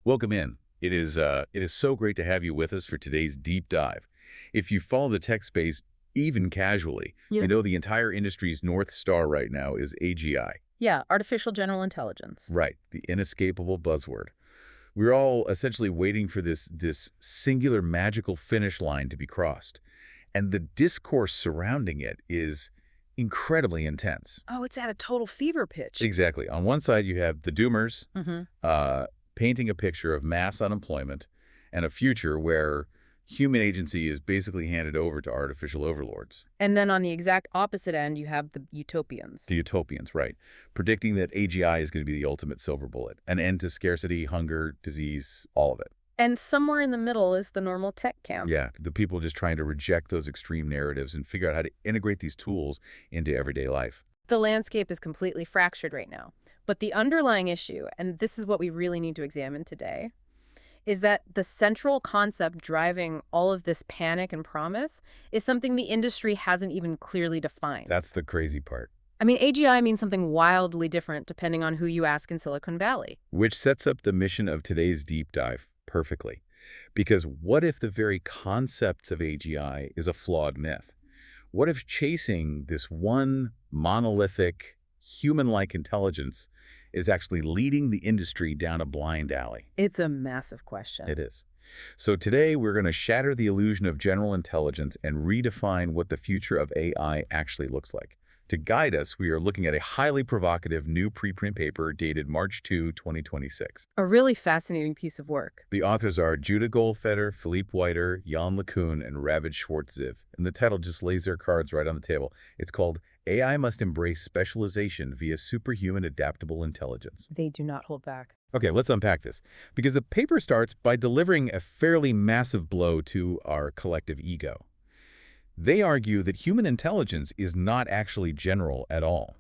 Welcome in. It is so great to have you with us for today's deep dive. If you follow the tech space even casually, Yeah. you know the entire industry's North Star right now is AGI. Yeah, artificial general intelligence. Right, the inescapable buzzword. We're all essentially waiting for this singular magical finish line to be crossed. And the discourse surrounding it is incredibly intense. Oh, it's at a total fever pitch. Exactly. On one side, you have the doomers, Mm-hmm. painting a picture of mass unemployment and a future where human agency is basically handed over to artificial overlords. And then on the exact opposite end, you have the utopians. The utopians, right, predicting that AGI is going to be the ultimate silver bullet, an end to scarcity, hunger, disease, all of it. And somewhere in the middle is the normal tech camp. Yeah, the people just trying to reject those extreme narratives and figure out how to integrate these tools into everyday life. The landscape is completely fractured right now. But the underlying issue, and this is what we really need to examine today, is that the central concept driving all of this panic and promise is something the industry hasn't even clearly defined. That's the crazy part. I mean, AGI means something wildly different depending on who you ask in Silicon Valley. Which sets up the mission of today's deep dive perfectly. Because what if the very concept of AGI is a flawed myth? What if chasing this one monolithic, human-like intelligence is actually leading the industry down a blind alley? It's a massive question. It is. So today we're going to shatter the illusion of general intelligence and redefine what the future of AI actually looks like. To guide us, we are looking at a highly provocative new preprint paper dated March 2, 2026. A really fascinating piece of work. The authors are Judah Goldfeder, Philippe Whiter, Yann LeCun, and Ravid Schwartziv. And the title just lays their cards right on the table. It's called AI Must Embrace Specialization via Superhuman Adaptable Intelligence. They do not hold back. Okay, let's unpack this. Because the paper starts by delivering a fairly massive blow to our collective ego. They argue that human intelligence is not actually general at all.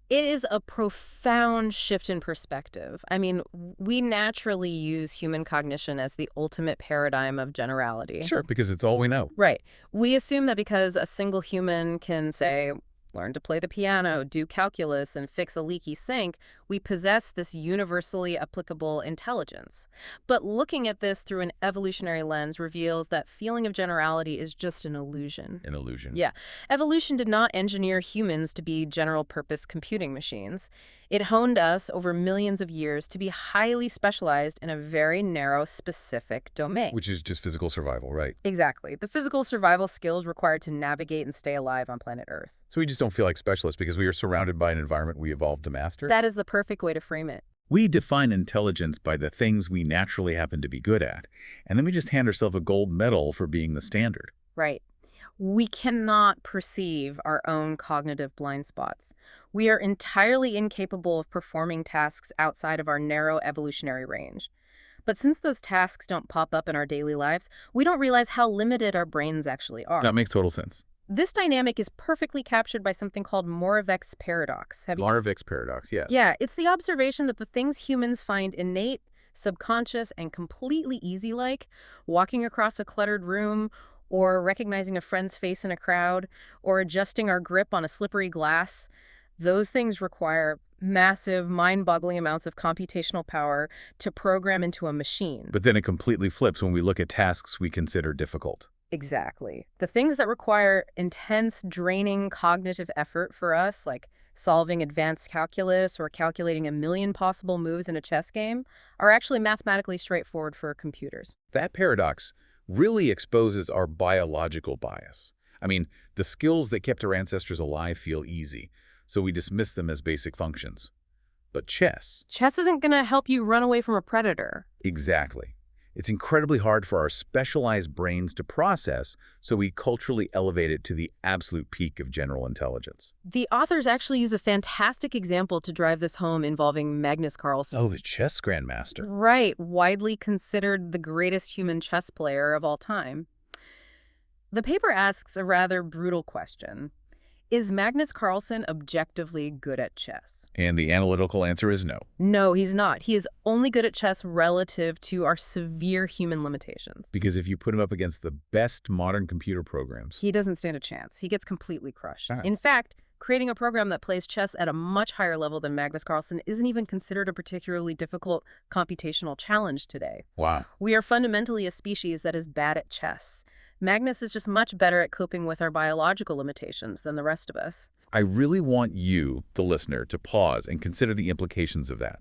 It is a profound shift in perspective. I mean, we naturally use human cognition as the ultimate paradigm of generality. Sure, because it's all we know. Right. We assume that because a single human can, say, learn to play the piano, do calculus, and fix a leaky sink, we possess this universally applicable intelligence. But looking at this through an evolutionary lens reveals that feeling of generality is just an illusion. An illusion. Yeah. Evolution did not engineer humans to be general-purpose computing machines. It honed us over millions of years to be highly specialized in a very narrow, specific domain. Which is just physical survival, right? Exactly. The physical survival skills required to navigate and stay alive on planet Earth. So we just don't feel like specialists because we are surrounded by an environment we evolved to master? That is the perfect way to frame it. We define intelligence by the things we naturally happen to be good at, and then we just hand ourselves a gold medal for being the standard. Right. We cannot perceive our own cognitive blind spots. We are entirely incapable of performing tasks outside of our narrow evolutionary range. But since those tasks don't pop up in our daily lives, we don't realize how limited our brains actually are. That makes total sense. This dynamic is perfectly captured by something called Moravec's paradox. Moravec's paradox, yes. Yeah, it's the observation that the things humans find innate, subconscious, and completely easy, like walking across a cluttered room, or recognizing a friend's face in a crowd, or adjusting our grip on a slippery glass, those things require massive, mind-boggling amounts of computational power to program into a machine. But then it completely flips when we look at tasks we consider difficult. Exactly. The things that require intense, draining cognitive effort for us, like solving advanced calculus or calculating 1,000,000 possible moves in a chess game, are actually mathematically straightforward for computers. That paradox really exposes our biological bias. I mean, the skills that kept our ancestors alive feel easy, so we dismiss them as basic functions. But chess... Chess isn't going to help you run away from a predator. Exactly. It's incredibly hard for our specialized brains to process, so we culturally elevate it to the absolute peak of general intelligence. The authors actually use a fantastic example to drive this home involving Magnus Carlsen. Oh, the chess grandmaster. Right, widely considered the greatest human chess player of all time. The paper asks a rather brutal question. Is Magnus Carlsen objectively good at chess? And the analytical answer is no. No, he's not. He is only good at chess relative to our severe human limitations. Because if you put him up against the best modern computer programs... He doesn't stand a chance. He gets completely crushed. Ah. In fact, Creating a program that plays chess at a much higher level than Magnus Carlsen isn't even considered a particularly difficult computational challenge today. Wow. We are fundamentally a species that is bad at chess. Magnus is just much better at coping with our biological limitations than the rest of us. I really want you, the listener, to pause and consider the implications of that.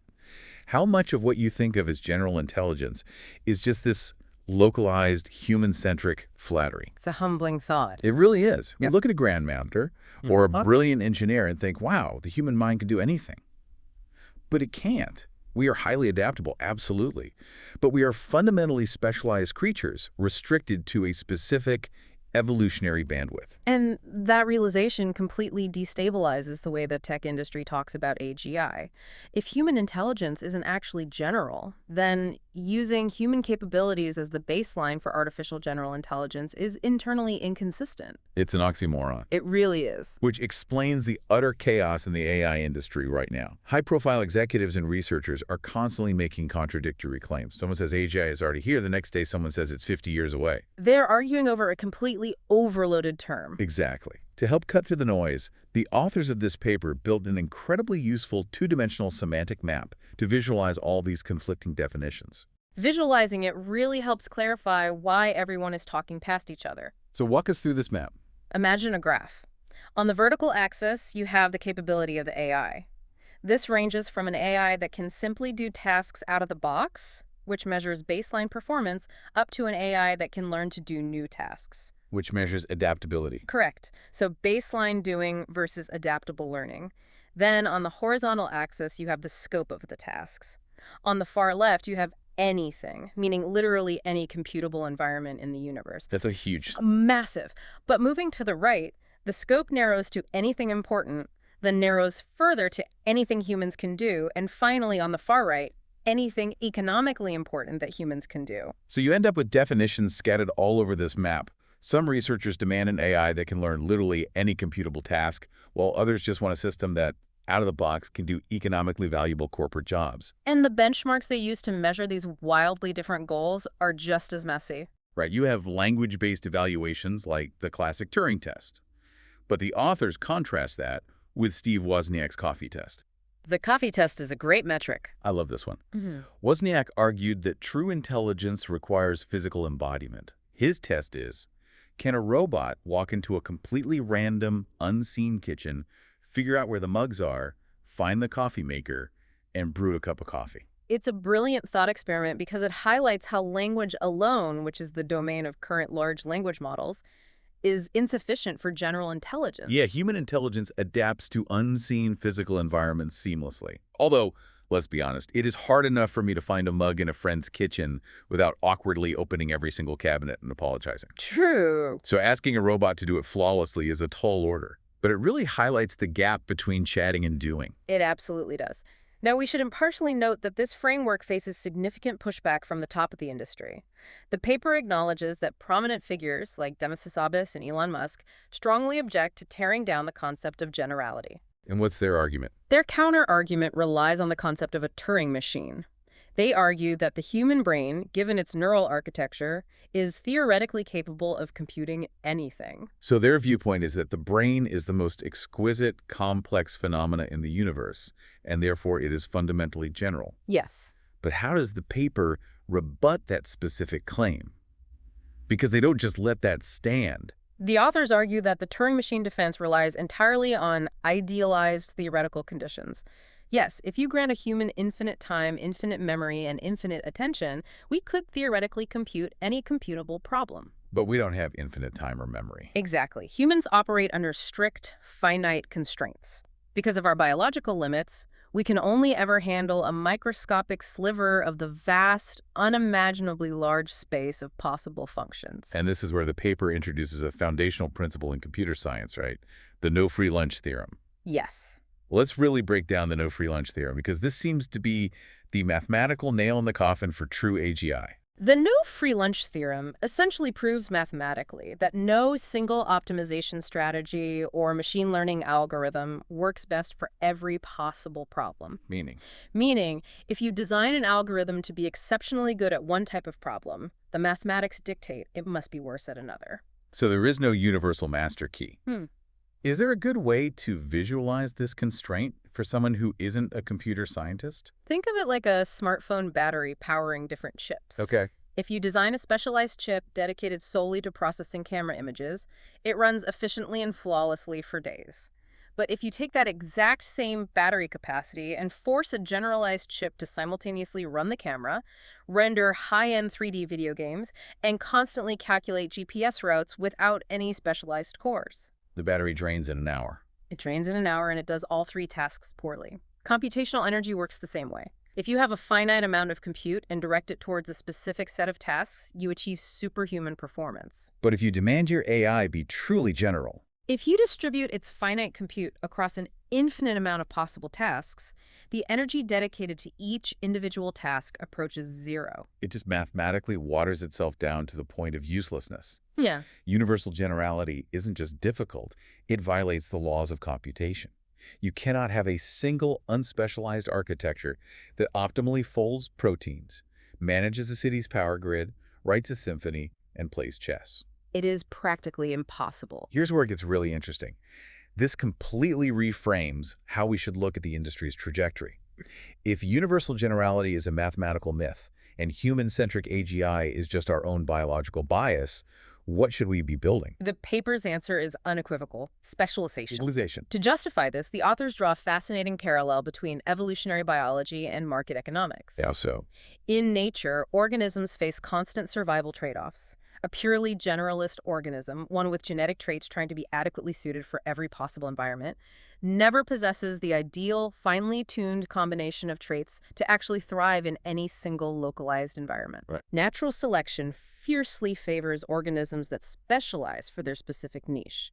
How much of what you think of as general intelligence is just this localized, human-centric flattery? It's a humbling thought. It really is. We Yeah. look at a grandmaster or a brilliant engineer and think, wow, the human mind can do anything. But it can't. We are highly adaptable, absolutely. But we are fundamentally specialized creatures restricted to a specific evolutionary bandwidth. And that realization completely destabilizes the way the tech industry talks about AGI. If human intelligence isn't actually general, then using human capabilities as the baseline for artificial general intelligence is internally inconsistent. It's an oxymoron. It really is. Which explains the utter chaos in the AI industry right now. High-profile executives and researchers are constantly making contradictory claims. Someone says AGI is already here. The next day, someone says it's 50 years away. They're arguing over a completely overloaded term. Exactly. To help cut through the noise, the authors of this paper built an incredibly useful two-dimensional semantic map to visualize all these conflicting definitions. Visualizing it really helps clarify why everyone is talking past each other. So walk us through this map. Imagine a graph. On the vertical axis, you have the capability of the AI. This ranges from an AI that can simply do tasks out of the box, which measures baseline performance, up to an AI that can learn to do new tasks. Which measures adaptability. Correct. So baseline doing versus adaptable learning. Then on the horizontal axis, you have the scope of the tasks. On the far left, you have anything, meaning literally any computable environment in the universe. That's a huge... Massive. But moving to the right, the scope narrows to anything important, then narrows further to anything humans can do, and finally on the far right, anything economically important that humans can do. So you end up with definitions scattered all over this map. Some researchers demand an AI that can learn literally any computable task, while others just want a system that, out of the box, can do economically valuable corporate jobs. And the benchmarks they use to measure these wildly different goals are just as messy. Right, you have language-based evaluations like the classic Turing test. But the authors contrast that with Steve Wozniak's coffee test. The coffee test is a great metric. I love this one. Wozniak argued that true intelligence requires physical embodiment. His test is, can a robot walk into a completely random, unseen kitchen, figure out where the mugs are, find the coffee maker, and brew a cup of coffee? It's a brilliant thought experiment because it highlights how language alone, which is the domain of current large language models, is insufficient for general intelligence. Yeah, human intelligence adapts to unseen physical environments seamlessly. Although, let's be honest, it is hard enough for me to find a mug in a friend's kitchen without awkwardly opening every single cabinet and apologizing. True. So asking a robot to do it flawlessly is a tall order. But it really highlights the gap between chatting and doing. It absolutely does. Now, we should impartially note that this framework faces significant pushback from the top of the industry. The paper acknowledges that prominent figures like Demis Hassabis and Elon Musk strongly object to tearing down the concept of generality. And what's their argument? Their counter-argument relies on the concept of a Turing machine. They argue that the human brain, given its neural architecture, is theoretically capable of computing anything. So their viewpoint is that the brain is the most exquisite, complex phenomena in the universe, and therefore it is fundamentally general. Yes. But how does the paper rebut that specific claim? Because they don't just let that stand. The authors argue that the Turing machine defense relies entirely on idealized theoretical conditions. Yes, if you grant a human infinite time, infinite memory, and infinite attention, we could theoretically compute any computable problem. But we don't have infinite time or memory. Exactly. Humans operate under strict, finite constraints. Because of our biological limits, we can only ever handle a microscopic sliver of the vast, unimaginably large space of possible functions. And this is where the paper introduces a foundational principle in computer science, right? The no free lunch theorem. Yes. Let's really break down the no free lunch theorem, because this seems to be the mathematical nail in the coffin for true AGI. The no free lunch theorem essentially proves mathematically that no single optimization strategy or machine learning algorithm works best for every possible problem. Meaning, if you design an algorithm to be exceptionally good at one type of problem, the mathematics dictate it must be worse at another. So there is no universal master key. Is there a good way to visualize this constraint for someone who isn't a computer scientist? Think of it like a smartphone battery powering different chips. Okay. If you design a specialized chip dedicated solely to processing camera images, it runs efficiently and flawlessly for days. But if you take that exact same battery capacity and force a generalized chip to simultaneously run the camera, render high-end 3D video games, and constantly calculate GPS routes without any specialized cores, The battery drains in an hour. it drains in an hour and it does all three tasks poorly. Computational energy works the same way. If you have a finite amount of compute and direct it towards a specific set of tasks, you achieve superhuman performance. But if you demand your AI be truly general, If you distribute its finite compute across an infinite amount of possible tasks, the energy dedicated to each individual task approaches zero. it just mathematically waters itself down to the point of uselessness. Yeah. Universal generality isn't just difficult, it violates the laws of computation. You cannot have a single unspecialized architecture that optimally folds proteins, manages a city's power grid, writes a symphony, and plays chess. It is practically impossible. Here's where it gets really interesting. This completely reframes how we should look at the industry's trajectory. If universal generality is a mathematical myth and human-centric AGI is just our own biological bias, what should we be building? The paper's answer is unequivocal: specialization. Specialization. To justify this, the authors draw a fascinating parallel between evolutionary biology and market economics. How so? In nature, organisms face constant survival trade-offs. A purely generalist organism, one with genetic traits trying to be adequately suited for every possible environment, never possesses the ideal, finely tuned combination of traits to actually thrive in any single localized environment. Right. Natural selection fiercely favors organisms that specialize for their specific niche.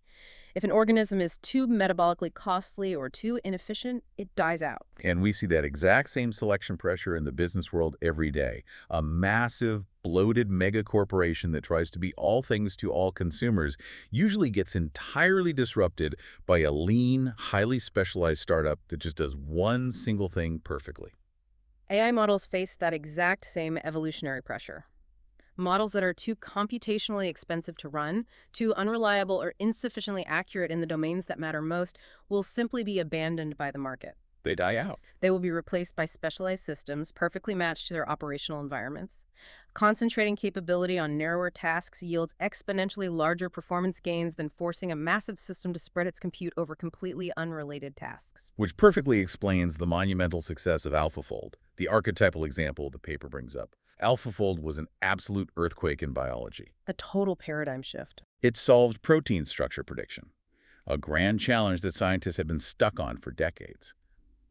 If an organism is too metabolically costly or too inefficient, it dies out. And we see that exact same selection pressure in the business world every day. A massive, bloated mega corporation that tries to be all things to all consumers usually gets entirely disrupted by a lean, highly specialized startup that just does one single thing perfectly. AI models face that exact same evolutionary pressure. Models that are too computationally expensive to run, too unreliable or insufficiently accurate in the domains that matter most, will simply be abandoned by the market. They die out. They will be replaced by specialized systems perfectly matched to their operational environments. Concentrating capability on narrower tasks yields exponentially larger performance gains than forcing a massive system to spread its compute over completely unrelated tasks. Which perfectly explains the monumental success of AlphaFold, the archetypal example the paper brings up. AlphaFold was an absolute earthquake in biology. A total paradigm shift. It solved protein structure prediction, a grand challenge that scientists had been stuck on for decades.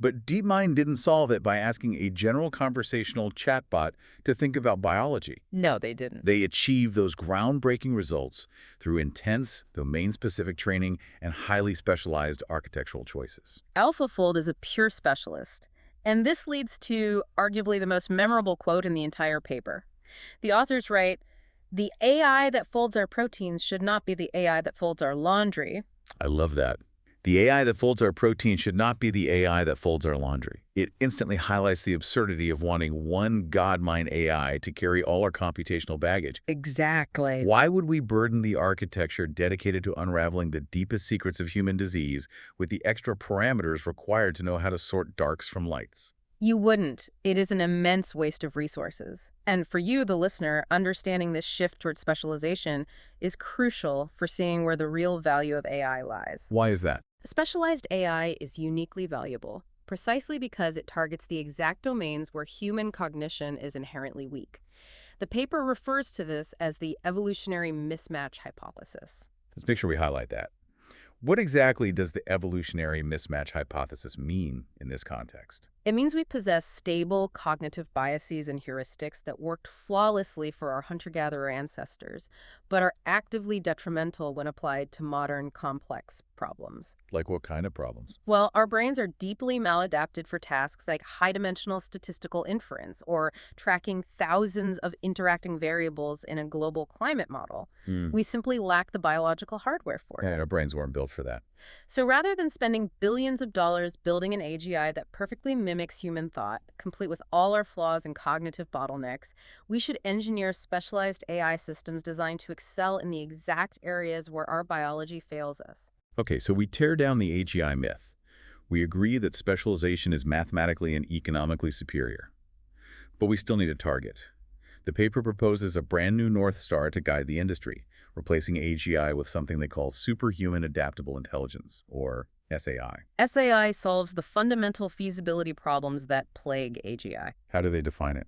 But DeepMind didn't solve it by asking a general conversational chatbot to think about biology. No, they didn't. They achieved those groundbreaking results through intense, domain-specific training and highly specialized architectural choices. AlphaFold is a pure specialist. And this leads to arguably the most memorable quote in the entire paper. The authors write, "The AI that folds our proteins should not be the AI that folds our laundry." I love that. The AI that folds our protein should not be the AI that folds our laundry. It instantly highlights the absurdity of wanting one God-mind AI to carry all our computational baggage. Exactly. Why would we burden the architecture dedicated to unraveling the deepest secrets of human disease with the extra parameters required to know how to sort darks from lights? You wouldn't. It is an immense waste of resources. And for you, the listener, understanding this shift toward specialization is crucial for seeing where the real value of AI lies. Why is that? Specialized AI is uniquely valuable, precisely because it targets the exact domains where human cognition is inherently weak. The paper refers to this as the evolutionary mismatch hypothesis. Let's make sure we highlight that. What exactly does the evolutionary mismatch hypothesis mean in this context? It means we possess stable cognitive biases and heuristics that worked flawlessly for our hunter-gatherer ancestors, but are actively detrimental when applied to modern, complex problems. Like what kind of problems? Well, our brains are deeply maladapted for tasks like high-dimensional statistical inference or tracking thousands of interacting variables in a global climate model. We simply lack the biological hardware for it. Yeah, our brains weren't built for that. So rather than spending billions of dollars building an AGI that perfectly mimics human thought, complete with all our flaws and cognitive bottlenecks, we should engineer specialized AI systems designed to excel in the exact areas where our biology fails us. Okay, so we tear down the AGI myth. We agree that specialization is mathematically and economically superior. But we still need a target. The paper proposes a brand new North Star to guide the industry, replacing AGI with something they call Superhuman Adaptable Intelligence, or SAI. SAI solves the fundamental feasibility problems that plague AGI. How do they define it?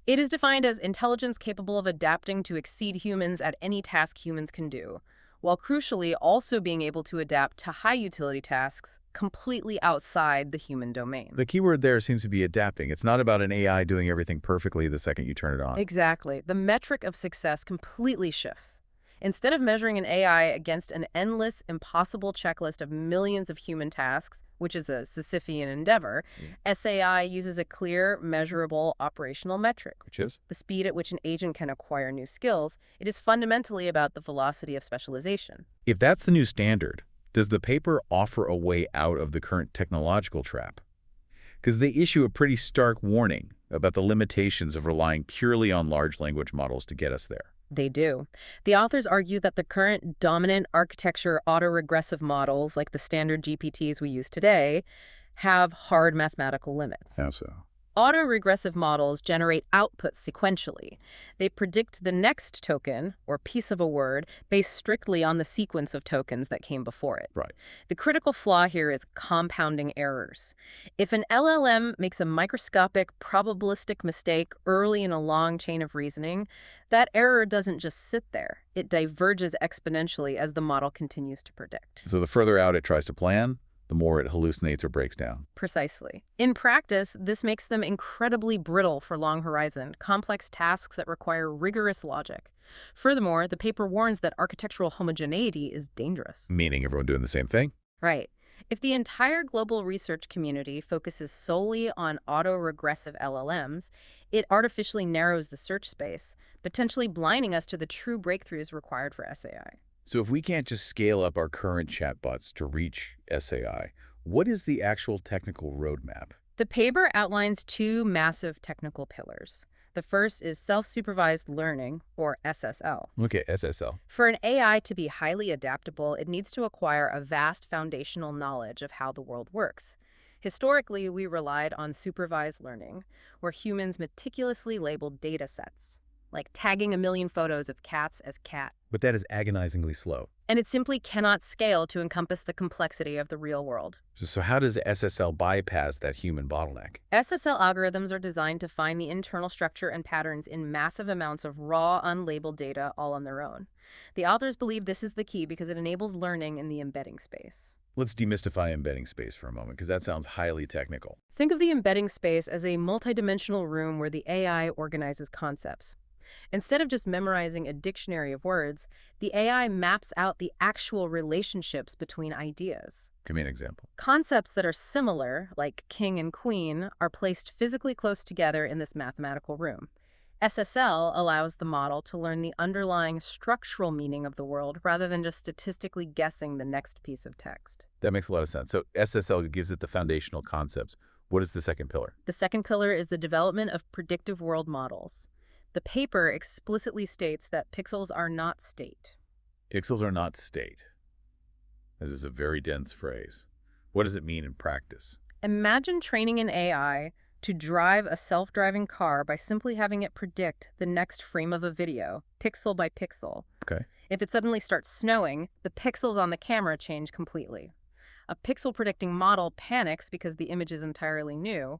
It is defined as intelligence capable of adapting to exceed humans at any task humans can do, while crucially also being able to adapt to high-utility tasks completely outside the human domain. The keyword there seems to be adapting. It's not about an AI doing everything perfectly the second you turn it on. Exactly. The metric of success completely shifts. Instead of measuring an AI against an endless, impossible checklist of millions of human tasks, which is a Sisyphean endeavor, SAI uses a clear, measurable operational metric. Which is? The speed at which an agent can acquire new skills. It is fundamentally about the velocity of specialization. If that's the new standard, does the paper offer a way out of the current technological trap? Because they issue a pretty stark warning about the limitations of relying purely on large language models to get us there. They do. The authors argue that the current dominant architecture autoregressive models, like the standard GPTs we use today, have hard mathematical limits. How so? Autoregressive models generate outputs sequentially. They predict the next token, or piece of a word, based strictly on the sequence of tokens that came before it. Right. The critical flaw here is compounding errors. If an LLM makes a microscopic, probabilistic mistake early in a long chain of reasoning, that error doesn't just sit there. It diverges exponentially as the model continues to predict. So the further out it tries to plan, the more it hallucinates or breaks down. Precisely. In practice, this makes them incredibly brittle for long-horizon, complex tasks that require rigorous logic. Furthermore, the paper warns that architectural homogeneity is dangerous. Meaning everyone doing the same thing? Right. If the entire global research community focuses solely on autoregressive LLMs, it artificially narrows the search space, potentially blinding us to the true breakthroughs required for SAI. So if we can't just scale up our current chatbots to reach SAI, what is the actual technical roadmap? The paper outlines two massive technical pillars. The first is self-supervised learning, or SSL. Okay, SSL. For an AI to be highly adaptable, it needs to acquire a vast foundational knowledge of how the world works. Historically, we relied on supervised learning, where humans meticulously labeled data sets, like tagging a million photos of cats as cat. But that is agonizingly slow. And it simply cannot scale to encompass the complexity of the real world. So how does SSL bypass that human bottleneck? SSL algorithms are designed to find the internal structure and patterns in massive amounts of raw, unlabeled data all on their own. The authors believe this is the key because it enables learning in the embedding space. Let's demystify embedding space for a moment, because that sounds highly technical. Think of the embedding space as a multidimensional room where the AI organizes concepts. Instead of just memorizing a dictionary of words, the AI maps out the actual relationships between ideas. Give me an example. Concepts that are similar, like king and queen, are placed physically close together in this mathematical room. SSL allows the model to learn the underlying structural meaning of the world rather than just statistically guessing the next piece of text. That makes a lot of sense. So SSL gives it the foundational concepts. What is the second pillar? The second pillar is the development of predictive world models. The paper explicitly states that pixels are not state. Pixels are not state. This is a very dense phrase. What does it mean in practice? Imagine training an AI to drive a self-driving car by simply having it predict the next frame of a video, pixel by pixel. Okay. If it suddenly starts snowing, the pixels on the camera change completely. A pixel-predicting model panics because the image is entirely new,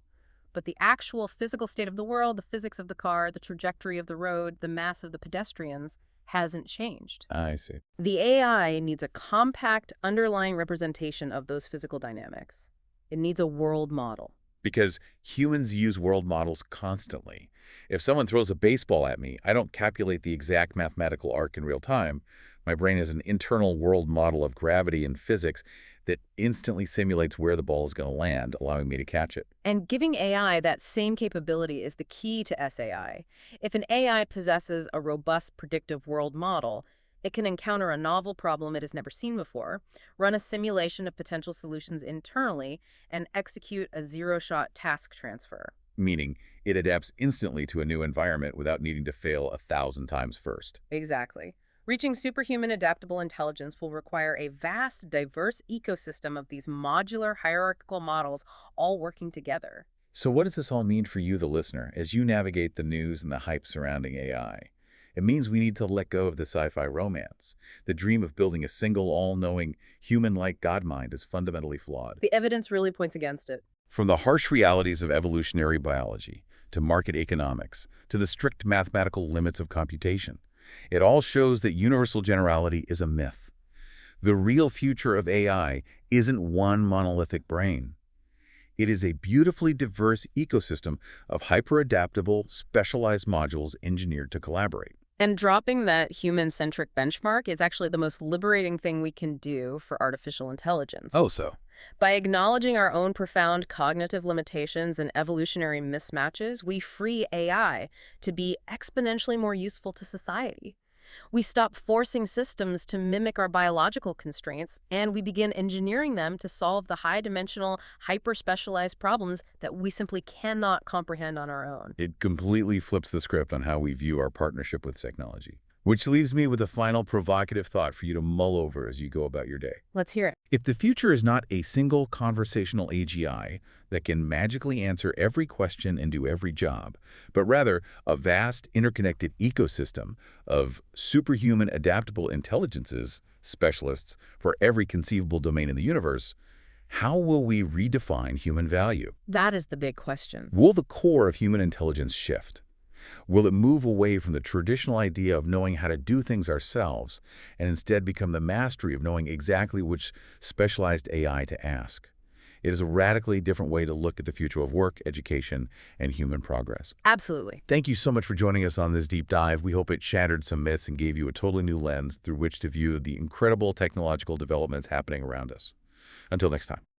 but the actual physical state of the world, the physics of the car, the trajectory of the road, the mass of the pedestrians, hasn't changed. I see. The AI needs a compact underlying representation of those physical dynamics. It needs a world model. Because humans use world models constantly. If someone throws a baseball at me, I don't calculate the exact mathematical arc in real time. My brain has an internal world model of gravity and physics that instantly simulates where the ball is going to land, allowing me to catch it. And giving AI that same capability is the key to SAI. If an AI possesses a robust predictive world model, it can encounter a novel problem it has never seen before, run a simulation of potential solutions internally, and execute a zero-shot task transfer. Meaning, it adapts instantly to a new environment without needing to fail 1,000 times first. Exactly. Reaching superhuman adaptable intelligence will require a vast, diverse ecosystem of these modular hierarchical models all working together. So what does this all mean for you, the listener, as you navigate the news and the hype surrounding AI? It means we need to let go of the sci-fi romance. The dream of building a single, all-knowing, human-like God mind is fundamentally flawed. The evidence really points against it. From the harsh realities of evolutionary biology, to market economics, to the strict mathematical limits of computation, it all shows that universal generality is a myth. The real future of AI isn't one monolithic brain. It is a beautifully diverse ecosystem of hyper-adaptable, specialized modules engineered to collaborate. And dropping that human-centric benchmark is actually the most liberating thing we can do for artificial intelligence. Oh, so. By acknowledging our own profound cognitive limitations and evolutionary mismatches, we free AI to be exponentially more useful to society. We stop forcing systems to mimic our biological constraints, and we begin engineering them to solve the high-dimensional, hyper-specialized problems that we simply cannot comprehend on our own. It completely flips the script on how we view our partnership with technology. Which leaves me with a final provocative thought for you to mull over as you go about your day. Let's hear it. If the future is not a single conversational AGI that can magically answer every question and do every job, but rather a vast, interconnected ecosystem of superhuman adaptable intelligences, specialists for every conceivable domain in the universe, how will we redefine human value? That is the big question. Will the core of human intelligence shift? Will it move away from the traditional idea of knowing how to do things ourselves and instead become the mastery of knowing exactly which specialized AI to ask? It is a radically different way to look at the future of work, education, and human progress. Absolutely. Thank you so much for joining us on this deep dive. We hope it shattered some myths and gave you a totally new lens through which to view the incredible technological developments happening around us. Until next time.